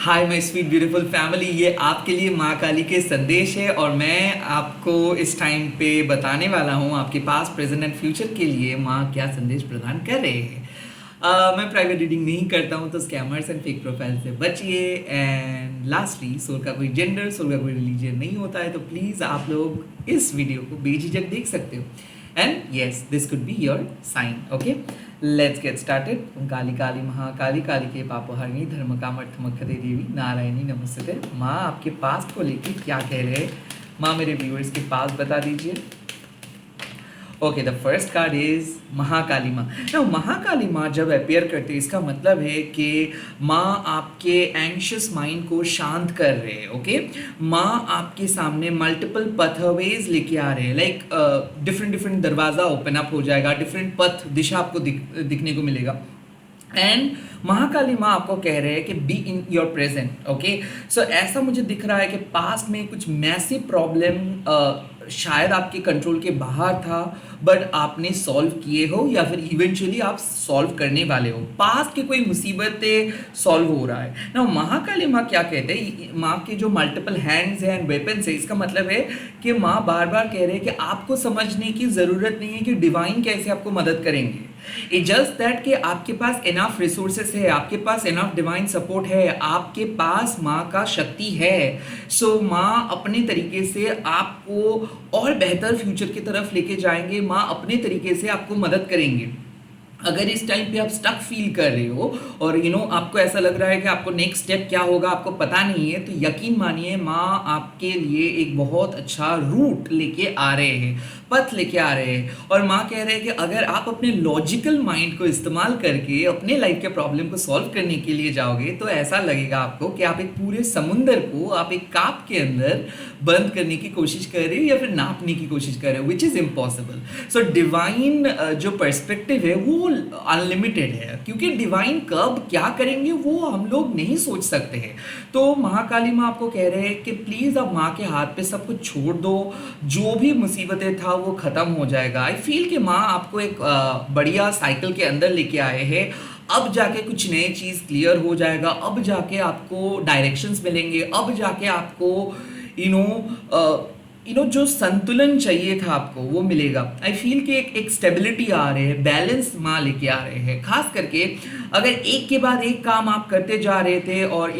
Hi my sweet beautiful family, ये आपके लिए माँ काली के संदेश है और मैं आपको इस टाइम पे बताने वाला हूँ आपके पास प्रेजेंट एंड फ्यूचर के लिए माँ क्या संदेश प्रदान कर रहे हैं। मैं प्राइवेट रीडिंग नहीं करता हूँ तो स्कैमर्स एंड फेक प्रोफाइल से बचिए। एंड लास्टली, सोल का कोई जेंडर, सोल का कोई रिलीजन नहीं होता है, तो प्लीज़ आप लोग इस वीडियो को बेझिझक देख सकते हो। And yes, this could be your sign. Okay, let's get started. Kali Kali Mahakali, Kali के पापहरणी, धर्म कामर्थमखते देवी, नारायणी नमस्ते। माँ आपके पास्ट को लेके क्या कह रहे हैं? माँ मेरे व्यूअर्स के पास बता दीजिए। Okay, the first card is Mahakali माँ। नाउ महाकाली माँ जब अपेयर करते हैं, इसका मतलब है कि माँ आपके एंशियस माइंड को शांत कर रहे हैं। ओके, माँ आपके सामने मल्टीपल पथवेज लेके आ रहे हैं, लाइक डिफरेंट डिफरेंट दरवाज़ा ओपन अप हो जाएगा, डिफरेंट पथ दिशा आपको दिखने को मिलेगा। एंड महाकाली माँ आपको कह रहे हैं कि be in your present. Okay, so ऐसा मुझे दिख रहा है कि पास्ट में कुछ मैसिव प्रॉब्लम शायद आपके कंट्रोल के बाहर था, बट आपने सॉल्व किए हो या फिर इवेंचुअली आप सॉल्व करने वाले हो। पास्ट की कोई मुसीबतें सॉल्व हो रहा है ना। महाकाली माँ क्या कहते हैं, माँ के जो मल्टीपल हैंड्स हैं एंड वेपन्स है, इसका मतलब है कि माँ बार बार कह रहे हैं कि आपको समझने की ज़रूरत नहीं है कि डिवाइन कैसे आपको मदद करेंगे। इट जस्ट दैट कि आपके पास इनफ रिसोर्सेस है, आपके पास इनफ डिवाइन सपोर्ट है, आपके पास माँ का शक्ति है। सो माँ अपने तरीके से आपको और बेहतर फ्यूचर की तरफ लेके जाएंगे। माँ अपने तरीके से आपको मदद करेंगे। अगर इस टाइम पे आप स्टक फील कर रहे हो और आपको ऐसा लग रहा है कि आपको नेक्स्ट स्टेप क्या होगा आपको पता नहीं है, तो यकीन मानिए माँ आपके लिए एक बहुत अच्छा रूट लेके आ रहे हैं, पथ लेके आ रहे हैं। और माँ कह रहे हैं कि अगर आप अपने लॉजिकल माइंड को इस्तेमाल करके अपने लाइफ के प्रॉब्लम को सॉल्व करने के लिए जाओगे, तो ऐसा लगेगा आपको कि आप एक पूरे समुंदर को आप एक काप के अंदर बंद करने की कोशिश कर रहे हो या फिर नापने की कोशिश कर रहे हो, which is impossible. So divine जो पर्सपेक्टिव है वो अनलिमिटेड है, क्योंकि डिवाइन कब क्या करेंगे वो हम लोग नहीं सोच सकते हैं। तो महाकाली माँ आपको कह रहे हैं कि प्लीज़ अब माँ के हाथ पे सब कुछ छोड़ दो, जो भी मुसीबतें था वो ख़त्म हो जाएगा। आई फील कि माँ आपको एक बढ़िया साइकिल के अंदर लेके आए हैं। अब जाके कुछ नई चीज़ क्लियर हो जाएगा, अब जाके आपको डायरेक्शंस मिलेंगे, अब जाके आपको जो संतुलन चाहिए था आपको वो मिलेगा। आई फील कि एक स्टेबिलिटी आ रहे हैं, बैलेंस माँ लेके आ रहे हैं। खास करके अगर एक के बाद एक काम आप करते जा रहे थे और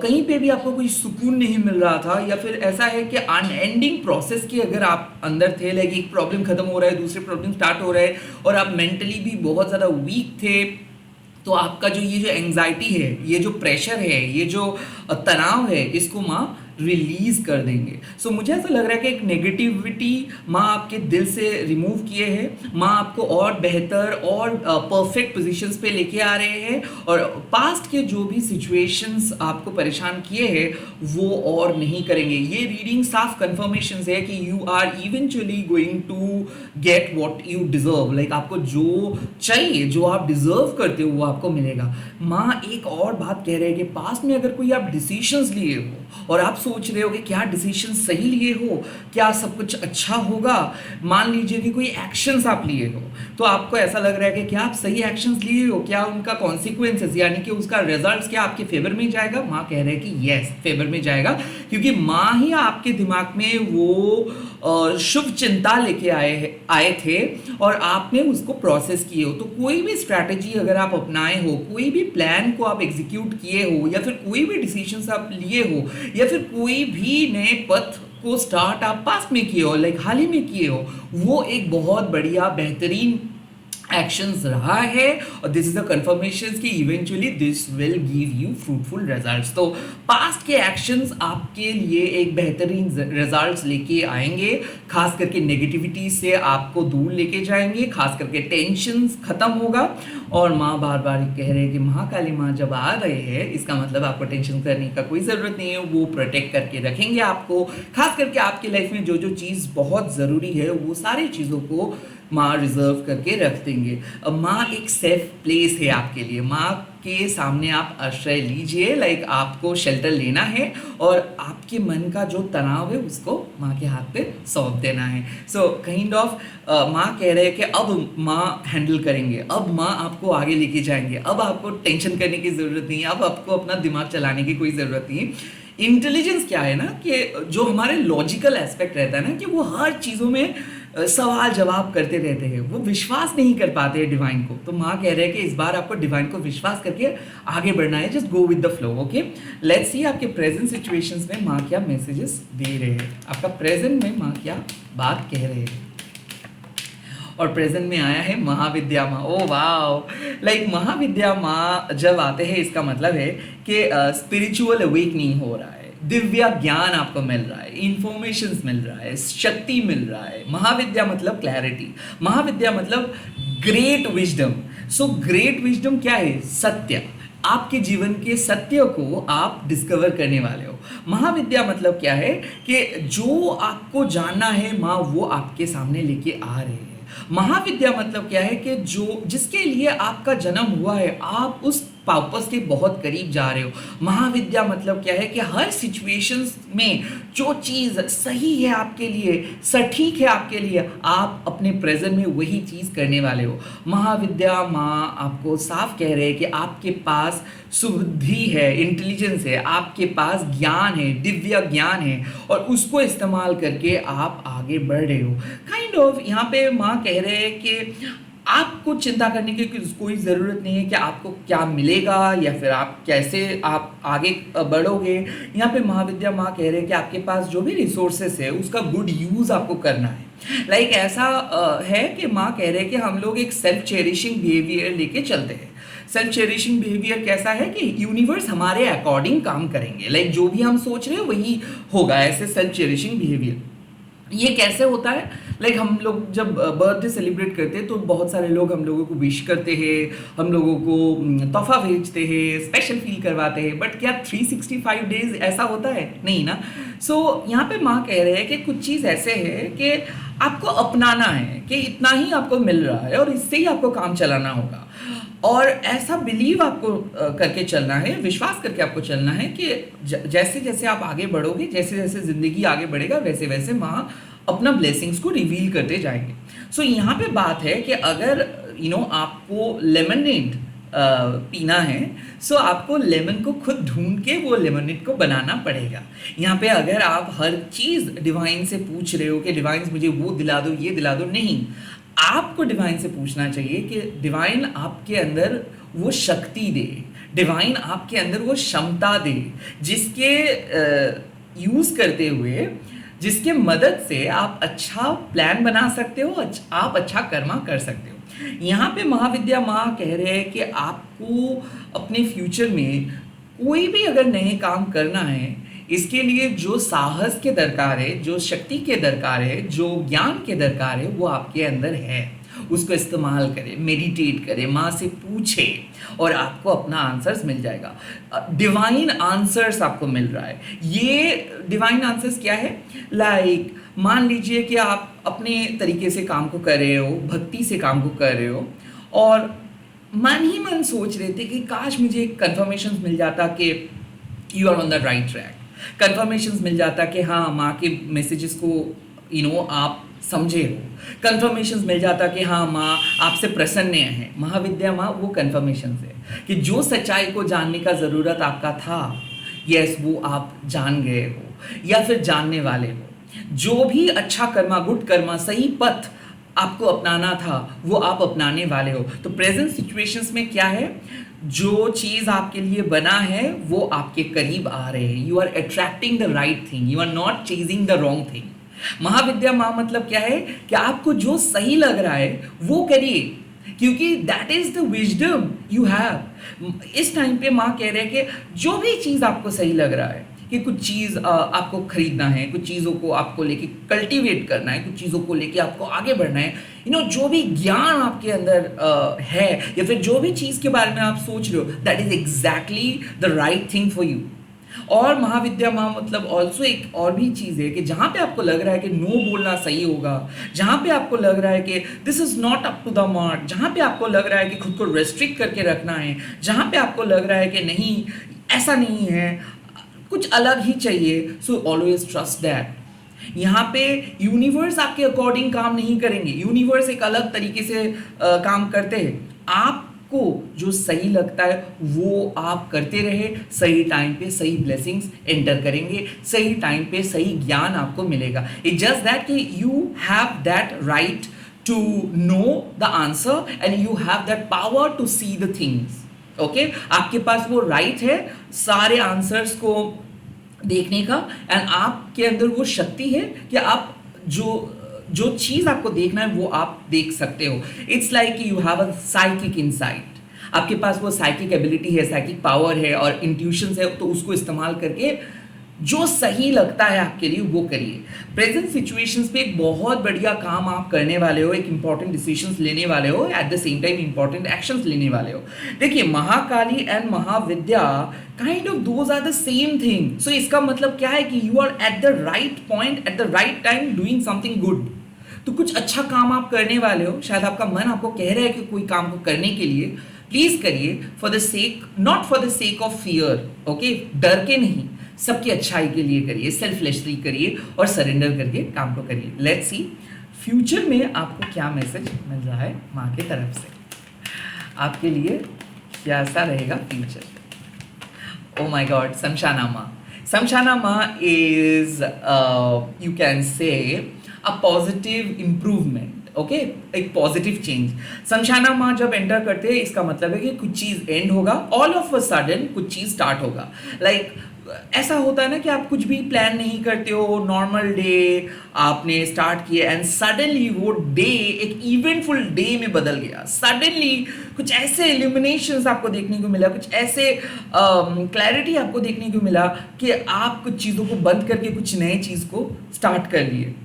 कहीं पे भी आपको कोई सुकून नहीं मिल रहा था, या फिर ऐसा है कि अनएंडिंग प्रोसेस के अगर आप अंदर थे, लाइक एक प्रॉब्लम खत्म हो रहा है, दूसरे प्रॉब्लम स्टार्ट हो रहा है और आप मेंटली भी बहुत ज़्यादा वीक थे, तो आपका ये जो एंग्जाइटी है, ये जो प्रेशर है, ये जो तनाव है, इसको माँ रिलीज कर देंगे। सो मुझे ऐसा लग रहा है कि एक नेगेटिविटी माँ आपके दिल से रिमूव किए हैं। माँ आपको और बेहतर और परफेक्ट पोजीशंस पे लेके आ रहे हैं, और पास्ट के जो भी सिचुएशंस आपको परेशान किए हैं वो और नहीं करेंगे। ये रीडिंग साफ कंफर्मेशन है कि you are eventually going to get what you deserve, like आपको जो चाहिए, जो आप डिजर्व करते हो वो आपको मिलेगा। माँ एक और बात कह रहे हैं कि पास्ट में अगर कोई आप डिसीजंस लिए हो और आप सोच रहे हो कि क्या डिसीजन सही लिए हो, क्या सब कुछ अच्छा होगा, मान लीजिए कि कोई एक्शंस आप लिए हो, तो आपको ऐसा लग रहा है कि क्या आप सही एक्शंस लिए हो, क्या उनका कॉन्सिक्वेंसेस यानी कि उसका रिजल्ट क्या आपके फेवर में जाएगा। माँ कह रहे हैं कि यस, फेवर में जाएगा, क्योंकि माँ ही आपके दिमाग में वो शुभ चिंता लेके आए थे और आपने उसको प्रोसेस किए हो। तो कोई भी स्ट्रैटेजी अगर आप अपनाए हो, कोई भी प्लान को आप एग्जीक्यूट किए हो, या फिर कोई भी डिसीजंस आप लिए हो, या फिर कोई भी नए पथ को स्टार्ट आप पास्ट में किए हो, लाइक हाल ही में किए हो, वो एक बहुत बढ़िया बेहतरीन एक्शंस रहा है। और दिस इज द कंफर्मेशन कि eventually this will give you fruitful results. तो पास्ट के एक्शंस आपके लिए एक बेहतरीन रिजल्ट्स लेके आएंगे, खास करके नेगेटिविटी से आपको दूर लेके जाएंगे, खास करके टेंशन खत्म होगा। और माँ बार बार कह रहे हैं कि महाकाली माँ जब आ रहे हैं, इसका मतलब आपको टेंशन करने का कोई ज़रूरत नहीं है, वो प्रोटेक्ट करके रखेंगे आपको। खास करके आपकी लाइफ में जो जो चीज़ बहुत ज़रूरी है वो सारी चीज़ों को माँ रिजर्व करके रख देंगे। माँ एक सेफ प्लेस है आपके लिए। माँ के सामने आप आश्रय लीजिए, लाइक आपको शेल्टर लेना है और आपके मन का जो तनाव है उसको माँ के हाथ पे सौंप देना है। सो काइंड ऑफ माँ कह रहे हैं कि अब माँ हैंडल करेंगे, अब माँ आपको आगे लेके जाएंगे, अब आपको टेंशन करने की ज़रूरत नहीं है, अब आपको अपना दिमाग चलाने की कोई ज़रूरत नहीं है। इंटेलिजेंस क्या है ना कि जो हमारे लॉजिकल एस्पेक्ट रहता है ना कि वो हर चीज़ों में सवाल जवाब करते रहते हैं, वो विश्वास नहीं कर पाते हैं डिवाइन को। तो माँ कह रहे हैं कि इस बार आपको डिवाइन को विश्वास करके आगे बढ़ना है, just go with the flow. Okay, let's see आपके प्रेजेंट सिचुएशंस में माँ क्या मैसेजेस दे रहे हैं, आपका प्रेजेंट में माँ क्या बात कह रहे हैं। और प्रेजेंट में आया है महाविद्या माँ। ओ वाह, लाइक महाविद्या माँ जब आते हैं इसका मतलब है कि स्पिरिचुअल अवेकनिंग हो रहा है, दिव्य ज्ञान आपको मिल रहा है, इंफॉर्मेशन मिल रहा है, शक्ति मिल रहा है। महाविद्या मतलब क्लैरिटी, महाविद्या मतलब great wisdom. So great wisdom क्या है? सत्य, आपके जीवन के सत्य को आप डिस्कवर करने वाले हो। महाविद्या मतलब क्या है कि जो आपको जानना है माँ वो आपके सामने लेके आ रहे हैं। महाविद्या मतलब क्या है कि जो जिसके लिए आपका जन्म हुआ है आप उस पर्पस के बहुत करीब जा रहे हो। महाविद्या मतलब क्या है कि हर सिचुएशंस में जो चीज़ सही है आपके लिए, सटीक है आपके लिए, आप अपने प्रेजेंट में वही चीज़ करने वाले हो। महाविद्या माँ आपको साफ कह रहे हैं कि आपके पास सुबुद्धि है, इंटेलिजेंस है, आपके पास ज्ञान है, दिव्य ज्ञान है और उसको इस्तेमाल करके आप आगे बढ़ रहे हो। काइंड ऑफ यहाँ पे माँ कह रहे हैं कि आपको चिंता करने की कोई ज़रूरत नहीं है कि आपको क्या मिलेगा या फिर आप कैसे आप आगे बढ़ोगे। यहाँ पे महाविद्या माँ कह रहे हैं कि आपके पास जो भी रिसोर्सेस है उसका गुड यूज़ आपको करना है। लाइक ऐसा है कि माँ कह रहे हैं कि हम लोग एक सेल्फ चेरिशिंग बिहेवियर लेके चलते हैं। सेल्फ चेरिशिंग बिहेवियर कैसा है कि यूनिवर्स हमारे अकॉर्डिंग काम करेंगे, लाइक जो भी हम सोच रहे हैं वही होगा, ऐसे सेल्फ चेरिशिंग बिहेवियर। ये कैसे होता है? लाइक हम लोग जब बर्थडे सेलिब्रेट करते हैं तो बहुत सारे लोग हम लोगों को विश करते हैं, हम लोगों को तोहफा भेजते हैं, स्पेशल फील करवाते हैं, बट क्या 365 डेज ऐसा होता है? नहीं ना। सो यहाँ पे माँ कह रहे हैं कि कुछ चीज़ ऐसे है कि आपको अपनाना है कि इतना ही आपको मिल रहा है और इससे ही आपको काम चलाना होगा और ऐसा बिलीव आपको करके चलना है, विश्वास करके आपको चलना है कि जैसे जैसे आप आगे बढ़ोगे, जैसे जैसे ज़िंदगी आगे बढ़ेगा वैसे वैसे माँ अपना ब्लेसिंग्स को रिवील करते जाएंगे। सो यहाँ पे बात है कि अगर आपको लेमनेड पीना है, सो आपको लेमन को खुद ढूंढ के वो लेमनेड को बनाना पड़ेगा। यहाँ पे अगर आप हर चीज़ डिवाइन से पूछ रहे हो कि डिवाइन मुझे वो दिला दो, ये दिला दो, नहीं, आपको डिवाइन से पूछना चाहिए कि डिवाइन आपके अंदर वो शक्ति दे, डिवाइन आपके अंदर वो क्षमता दे जिसके यूज़ करते हुए, जिसके मदद से आप अच्छा प्लान बना सकते हो, आप अच्छा कर्मा कर सकते हो। यहाँ पे महाविद्या माँ कह रहे हैं कि आपको अपने फ्यूचर में कोई भी अगर नए काम करना है, इसके लिए जो साहस के दरकार है, जो शक्ति के दरकार है, जो ज्ञान के दरकार है, वो आपके अंदर है। उसको इस्तेमाल करें, मेडिटेट करें, माँ से पूछें और आपको अपना आंसर्स मिल जाएगा। डिवाइन आंसर्स आपको मिल रहा है। ये डिवाइन आंसर्स क्या है? लाइक मान लीजिए कि आप अपने तरीके से काम को कर रहे हो, भक्ति से काम को कर रहे हो और मन ही मन सोच रहे थे कि काश मुझे कंफर्मेशन मिल जाता कि you are on the right track, confirmation मिल जाता कि हाँ माँ के मैसेजेस को आप समझे हो, कंफर्मेशन मिल जाता कि हाँ माँ आपसे प्रसन्न है। महाविद्या माँ वो कंफर्मेशन है कि जो सच्चाई को जानने का ज़रूरत आपका था, यस वो आप जान गए हो या फिर जानने वाले हो। जो भी अच्छा कर्मा, गुड कर्मा, सही पथ आपको अपनाना था वो आप अपनाने वाले हो। तो प्रेजेंट सिचुएशंस में क्या है? जो चीज़ आपके लिए बना है वो आपके करीब आ रहे हैं। You are attracting the right thing, you are not chasing the wrong thing. Mahavidya माँ मतलब क्या है कि आपको जो सही लग रहा है वो करिए, क्योंकि that is the wisdom you have. इस टाइम पे माँ कह रहे हैं कि जो भी चीज़ आपको सही लग रहा है कि कुछ चीज़ आपको खरीदना है, कुछ चीज़ों को आपको लेके कल्टीवेट करना है, कुछ चीज़ों को लेके आपको आगे बढ़ना है, जो भी ज्ञान आपके अंदर है या फिर जो भी चीज़ के बारे में आप सोच रहे हो, that is exactly the right thing for you. और महाविद्या माँ मतलब ऑल्सो एक और भी चीज़ है कि जहाँ पे आपको लग रहा है कि नो बोलना सही होगा, जहाँ पे आपको लग रहा है कि this is not up to the mark, जहाँ पे आपको लग रहा है कि खुद को रेस्ट्रिक्ट करके रखना है, जहाँ पे आपको लग रहा है कि नहीं ऐसा नहीं है, कुछ अलग ही चाहिए, सो ऑलवेज ट्रस्ट दैट। यहाँ पे यूनिवर्स आपके अकॉर्डिंग काम नहीं करेंगे, यूनिवर्स एक अलग तरीके से काम करते हैं। आपको जो सही लगता है वो आप करते रहे, सही टाइम पे सही ब्लेसिंग्स एंटर करेंगे, सही टाइम पे सही ज्ञान आपको मिलेगा। इट जस्ट दैट कि you have that right to know the answer and you have that power to see the things. Okay, आपके पास वो राइट है सारे आंसर्स को देखने का, एंड आपके अंदर वो शक्ति है कि आप जो जो चीज़ आपको देखना है वो आप देख सकते हो। It's like you have a psychic insight, आपके पास वो साइकिक एबिलिटी है, साइकिक पावर है और इंट्यूशंस है, तो उसको इस्तेमाल करके जो सही लगता है आपके लिए वो करिए। प्रेजेंट सिचुएशंस पे एक बहुत बढ़िया काम आप करने वाले हो, एक इंपॉर्टेंट डिसीजंस लेने वाले हो, at the same time important actions लेने वाले हो। देखिए Mahakali and Mahavidya kind of those are the same thing. So इसका मतलब क्या है कि you are at the right point at the right time doing something good. तो कुछ अच्छा काम आप करने वाले हो, शायद आपका मन आपको कह रहा है कि कोई काम को करने के लिए, प्लीज करिए for the sake, not for the sake of fear. Okay, डर के नहीं, सबकी अच्छाई के लिए करिए, सेल्फलेसली करिए और सरेंडर करके काम को करिए। लेट्स सी फ्यूचर में आपको क्या मैसेज मिल रहा है माँ की तरफ से, आपके लिए कैसा रहेगा फ्यूचर। ओ माय गॉड, शमशाना माँ। शमशाना माँ is you can say a positive improvement. Okay, एक पॉजिटिव चेंज। शमशाना माँ जब एंटर करते हैं इसका मतलब है कि कुछ चीज एंड होगा, ऑल ऑफ अ सडन कुछ चीज स्टार्ट होगा। लाइक ऐसा होता है ना कि आप कुछ भी प्लान नहीं करते हो, नॉर्मल डे आपने स्टार्ट किया एंड सडनली वो डे एक इवेंटफुल डे में बदल गया। सडनली कुछ ऐसे इल्यूमिनेशंस आपको देखने को मिला, कुछ ऐसे क्लैरिटी आपको देखने को मिला कि आप कुछ चीज़ों को बंद करके कुछ नए चीज़ को स्टार्ट कर लिए।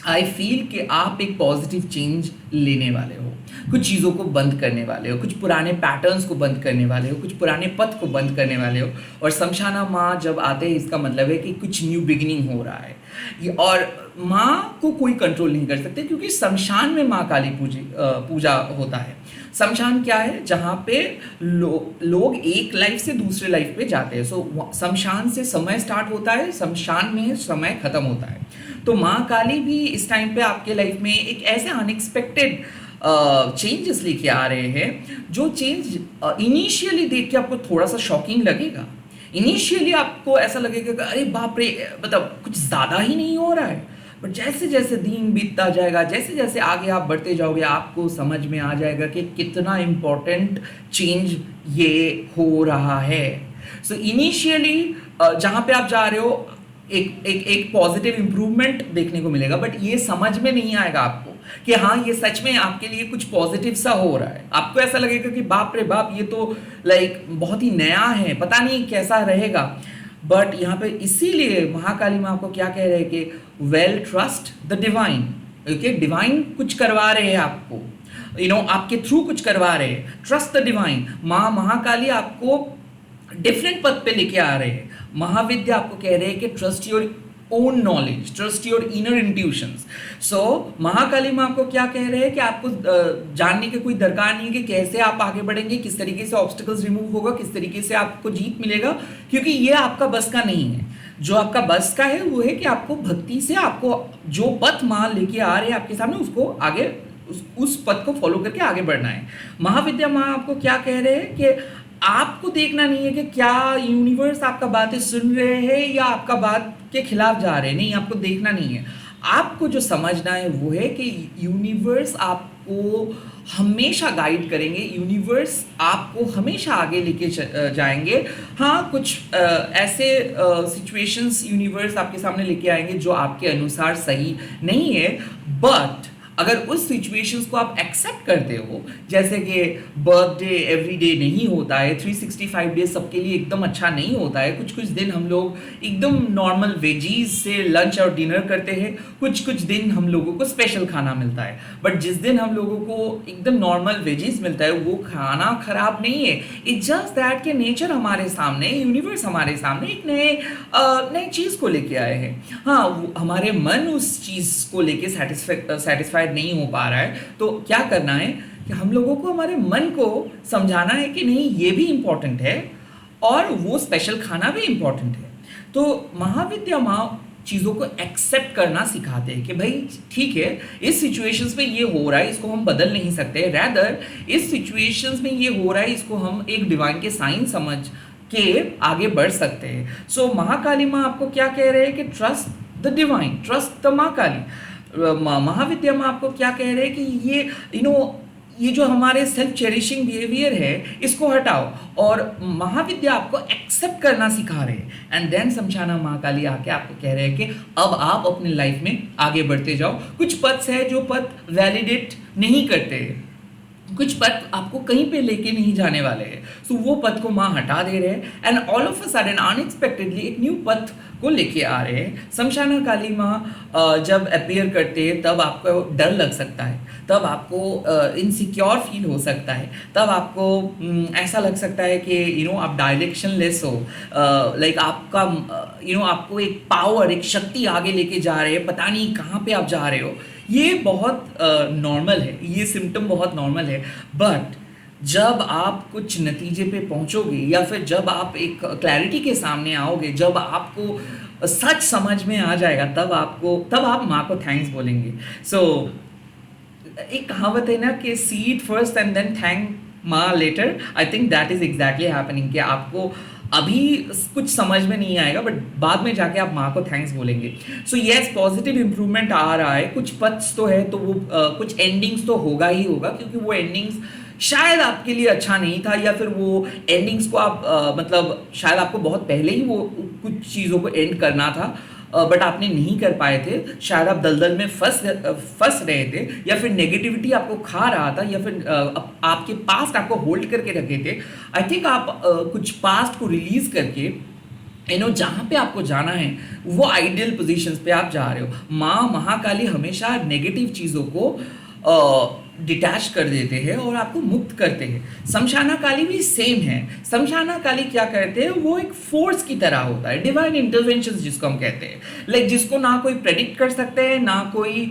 आई फील कि आप एक पॉजिटिव चेंज लेने वाले हो, कुछ चीज़ों को बंद करने वाले हो, कुछ पुराने पैटर्न्स को बंद करने वाले हो, कुछ पुराने पथ को बंद करने वाले हो। और शमशाना माँ जब आते हैं इसका मतलब है कि कुछ न्यू बिगिनिंग हो रहा है। और माँ को कोई कंट्रोल नहीं कर सकते क्योंकि शमशान में माँ काली पूजा होता है। शमशान क्या है? जहाँ पे लोग एक लाइफ से दूसरे लाइफ पे जाते हैं। सो शमशान से समय स्टार्ट होता है, शमशान में समय खत्म होता है। तो माँ काली भी इस टाइम पे आपके लाइफ में एक ऐसे अनएक्सपेक्टेड चेंजेस लेके आ रहे हैं, जो चेंज इनिशियली देख के आपको थोड़ा सा शॉकिंग लगेगा। इनिशियली आपको ऐसा लगेगा कि अरे बाप रे, मतलब कुछ ज़्यादा ही नहीं हो रहा है। बट जैसे जैसे दिन बीतता जाएगा, जैसे जैसे आगे आप बढ़ते जाओगे, आपको समझ में आ जाएगा कि कितना इम्पोर्टेंट चेंज ये हो रहा है। सो इनिशियली जहाँ पे आप जा रहे हो एक पॉजिटिव इंप्रूवमेंट देखने को मिलेगा, बट ये समझ में नहीं आएगा आपको कि हाँ ये सच में आपके लिए कुछ पॉजिटिव सा हो रहा है। आपको ऐसा लगेगा कि बाप रे बाप, ये तो लाइक बहुत ही नया है, पता नहीं कैसा रहेगा। बट यहाँ पे इसीलिए महाकाली माँ आपको क्या कह रहे हैं कि well trust the divine. Okay, divine कुछ करवा रहे हैं आपको, आपके थ्रू कुछ करवा रहे हैं। Trust the divine. माँ महाकाली आपको डिफरेंट पथ पे लेके आ रहे हैं। महाविद्या आपको कह रहे हैं कि trust your own knowledge, trust your inner intuitions. So Mahakali माँ आपको क्या कह रहे हैं कि आपको जानने की कोई दरकार नहीं है कि कैसे आप आगे बढ़ेंगे, किस तरीके से ऑब्स्टिकल्स रिमूव होगा, किस तरीके से आपको जीत मिलेगा, क्योंकि ये आपका बस का नहीं है। जो आपका बस का है वो है कि आपको भक्ति से, आपको जो पथ माँ लेके आ रहे हैं आपके सामने, उसको आगे उस पथ को फॉलो करके आगे बढ़ना है। महाविद्या माँ आपको क्या कह रहे हैं कि आपको देखना नहीं है कि क्या यूनिवर्स आपका बातें सुन रहे हैं या आपका बात के खिलाफ जा रहे हैं। नहीं, आपको देखना नहीं है। आपको जो समझना है वो है कि यूनिवर्स आपको हमेशा गाइड करेंगे, यूनिवर्स आपको हमेशा आगे लेके जाएंगे। हाँ, कुछ ऐसे सिचुएशंस यूनिवर्स आपके सामने लेके आएंगे जो आपके अनुसार सही नहीं है, बट अगर उस सिचुएशंस को आप एक्सेप्ट करते हो, जैसे कि बर्थडे एवरी डे नहीं होता है, 365 डेज सबके लिए एकदम अच्छा नहीं होता है, कुछ कुछ दिन हम लोग एकदम नॉर्मल वेजीज से लंच और डिनर करते हैं, कुछ कुछ दिन हम लोगों को स्पेशल खाना मिलता है, बट जिस दिन हम लोगों को एकदम नॉर्मल वेजीज मिलता है वो खाना खराब नहीं है, इट्स जस्ट दैट कि नेचर हमारे सामने, यूनिवर्स हमारे सामने एक नए चीज़ को लेके आए हैं। हाँ, हमारे मन उस चीज़ को लेके सेटिस्फाइड नहीं हो पा रहा है, तो क्या करना है कि हम लोगों को हमारे मन को समझाना है कि नहीं, ये भी इम्पोर्टेंट है और वो स्पेशल खाना भी इम्पोर्टेंट है। तो महाविद्या माँ चीज़ों को एक्सेप्ट करना सिखाते हैं कि भाई ठीक है, इस सिचुएशंस में ये हो रहा है, इसको हम बदल नहीं सकते, रैदर इस सिचुएशंस में ये हो रहा है, इसको हम एक डिवाइन के साइन समझ के आगे बढ़ सकते हैं। सो महाकाली माँ आपको क्या कह रहे हैं कि trust the divine, trust the माँ काली। महाविद्या माँ आपको क्या कह रहे हैं कि ये ये जो हमारे सेल्फ चेरिशिंग बिहेवियर है इसको हटाओ, और महाविद्या आपको एक्सेप्ट करना सिखा रहे हैं। एंड देन समझाना महाकाली आके आपको कह रहे हैं कि अब आप अपनी लाइफ में आगे बढ़ते जाओ। कुछ पथ है जो पथ वैलिडेट नहीं करते, कुछ पथ आपको कहीं पे लेके नहीं जाने वाले हैं, सो वो पथ को माँ हटा दे रहे हैं and all of a sudden unexpectedly एक न्यू पथ को लेके आ रहे हैं। शमशाना काली माँ जब अपीयर करते हैं तब आपको डर लग सकता है, तब आपको इनसिक्योर फील हो सकता है, तब आपको ऐसा लग सकता है कि आप डायरेक्शनलेस हो, लाइक आपका आपको एक पावर, एक शक्ति आगे लेके जा रहे हैं, पता नहीं कहाँ पे आप जा रहे हो। ये बहुत नॉर्मल है, ये सिम्टम बहुत नॉर्मल है, बट जब आप कुछ नतीजे पे पहुंचोगे या फिर जब आप एक क्लैरिटी के सामने आओगे, जब आपको सच समझ में आ जाएगा, तब आप माँ को थैंक्स बोलेंगे। सो एक कहावत है ना कि see it first and then thank माँ later. I think that is exactly happening कि आपको अभी कुछ समझ में नहीं आएगा, बट बाद में जाके आप माँ को थैंक्स बोलेंगे। सो यस, पॉजिटिव इंप्रूवमेंट आ रहा है, कुछ पथ्स तो है, तो वो कुछ एंडिंग्स तो होगा ही होगा, क्योंकि वो एंडिंग्स शायद आपके लिए अच्छा नहीं था, या फिर वो एंडिंग्स को आप मतलब शायद आपको बहुत पहले ही वो कुछ चीज़ों को एंड करना था, बट आपने नहीं कर पाए थे, शायद आप दलदल में फंस रहे थे, या फिर नेगेटिविटी आपको खा रहा था, या फिर आपके पास्ट आपको होल्ड करके रखे थे। आई थिंक आप कुछ पास्ट को रिलीज करके जहाँ पे आपको जाना है वो आइडियल पोजीशंस पे आप जा रहे हो। माँ महाकाली हमेशा नेगेटिव चीज़ों को डिटैच कर देते हैं और आपको मुक्त करते हैं। शमशाना काली भी सेम है। शमशाना काली क्या करते हैं, वो एक फोर्स की तरह होता है, डिवाइन इंटरवेंशन जिसको हम कहते हैं, लाइक जिसको ना कोई प्रेडिक्ट कर सकते हैं, ना कोई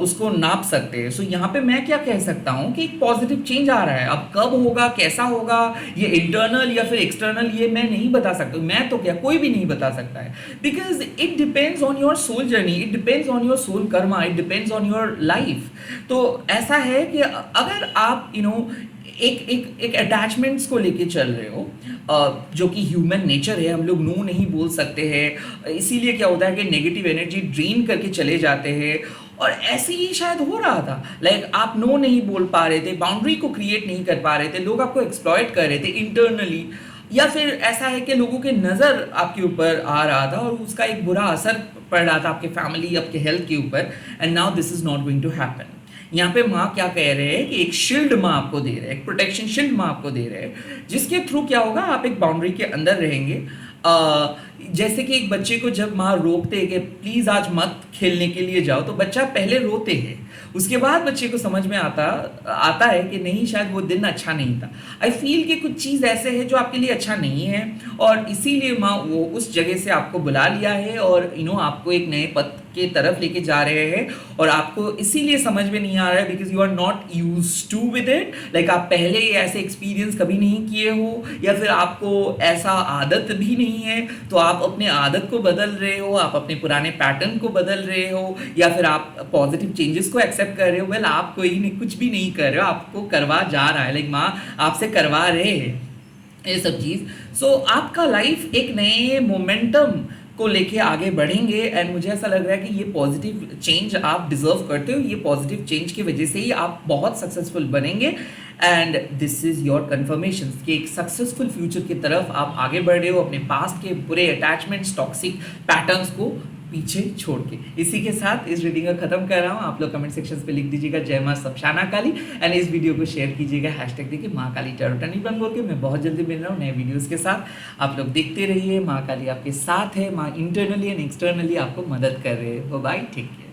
उसको नाप सकते हैं। सो यहाँ पे मैं क्या कह सकता हूँ कि एक पॉजिटिव चेंज आ रहा है। अब कब होगा, कैसा होगा, ये इंटरनल या फिर एक्सटर्नल, ये मैं नहीं बता सकता, मैं तो क्या कोई भी नहीं बता सकता है, because it depends on your soul journey, it depends on your soul karma, it depends on your life. तो ऐसा है कि अगर आप एक अटैचमेंट्स को लेके चल रहे हो, जो कि ह्यूमन नेचर है, हम लोग नो नहीं बोल सकते हैं, इसीलिए क्या होता है कि नेगेटिव एनर्जी ड्रेन करके चले जाते हैं, और ऐसे ही शायद हो रहा था, लाइक आप नो नहीं बोल पा रहे थे, बाउंड्री को क्रिएट नहीं कर पा रहे थे, लोग आपको एक्सप्लॉइट कर रहे थे इंटरनली, या फिर ऐसा है कि लोगों के नज़र आपके ऊपर आ रहा था और उसका एक बुरा असर पड़ रहा था आपके फैमिली, आपके हेल्थ के ऊपर, and now this is not going to happen. यहाँ पे माँ क्या कह रहे हैं कि एक शील्ड माँ आपको दे रहे हैं, एक प्रोटेक्शन शील्ड माँ आपको दे रहे हैं, जिसके थ्रू क्या होगा, आप एक बाउंड्री के अंदर रहेंगे। जैसे कि एक बच्चे को जब माँ रोकते हैं कि प्लीज़ आज मत खेलने के लिए जाओ, तो बच्चा पहले रोते हैं, उसके बाद बच्चे को समझ में आता है कि नहीं, शायद वो दिन अच्छा नहीं था। आई फील कि कुछ चीज़ ऐसे है जो आपके लिए अच्छा नहीं है, और इसीलिए माँ वो उस जगह से आपको बुला लिया है और आपको एक नए पथ के तरफ लेके जा रहे हैं, और आपको इसीलिए समझ में नहीं आ रहा है because you are not used to with it, like आप पहले ऐसे एक्सपीरियंस कभी नहीं किए हो, या फिर आपको ऐसा आदत भी नहीं है, तो आप अपने आदत को बदल रहे हो, आप अपने पुराने पैटर्न को बदल रहे हो, या फिर आप पॉजिटिव चेंजेस को एक्सेप्ट कर रहे हो। वेल, आप कोई नहीं, कुछ भी नहीं कर रहे हो, आपको करवा जा रहा है, लाइक माँ आपसे करवा रहे हैं ये सब चीज़। सो आपका लाइफ एक नए मोमेंटम को लेके आगे बढ़ेंगे, एंड मुझे ऐसा लग रहा है कि ये पॉजिटिव चेंज आप डिजर्व करते हो, ये पॉजिटिव चेंज की वजह से ही आप बहुत सक्सेसफुल बनेंगे, and this is your conformation कि एक सक्सेसफुल फ्यूचर की तरफ आप आगे बढ़ रहे हो, अपने पास्ट के बुरे अटैचमेंट्स, टॉक्सिक पैटर्न्स को पीछे छोड़ के। इसी के साथ इस रीडिंग को खत्म कर रहा हूँ। आप लोग कमेंट सेक्शन पे लिख दीजिएगा जय माँ सपशाना काली, एंड इस वीडियो को शेयर कीजिएगा हैशटैग देखिए माँ काली टैरो टर्निंग बोल के। मैं बहुत जल्दी मिल रहा हूँ नए वीडियोस के साथ। आप लोग देखते रहिए, माँ काली आपके साथ है, माँ इंटरनली एंड एक्सटर्नली आपको मदद कर रहे हैं। Bye, take care.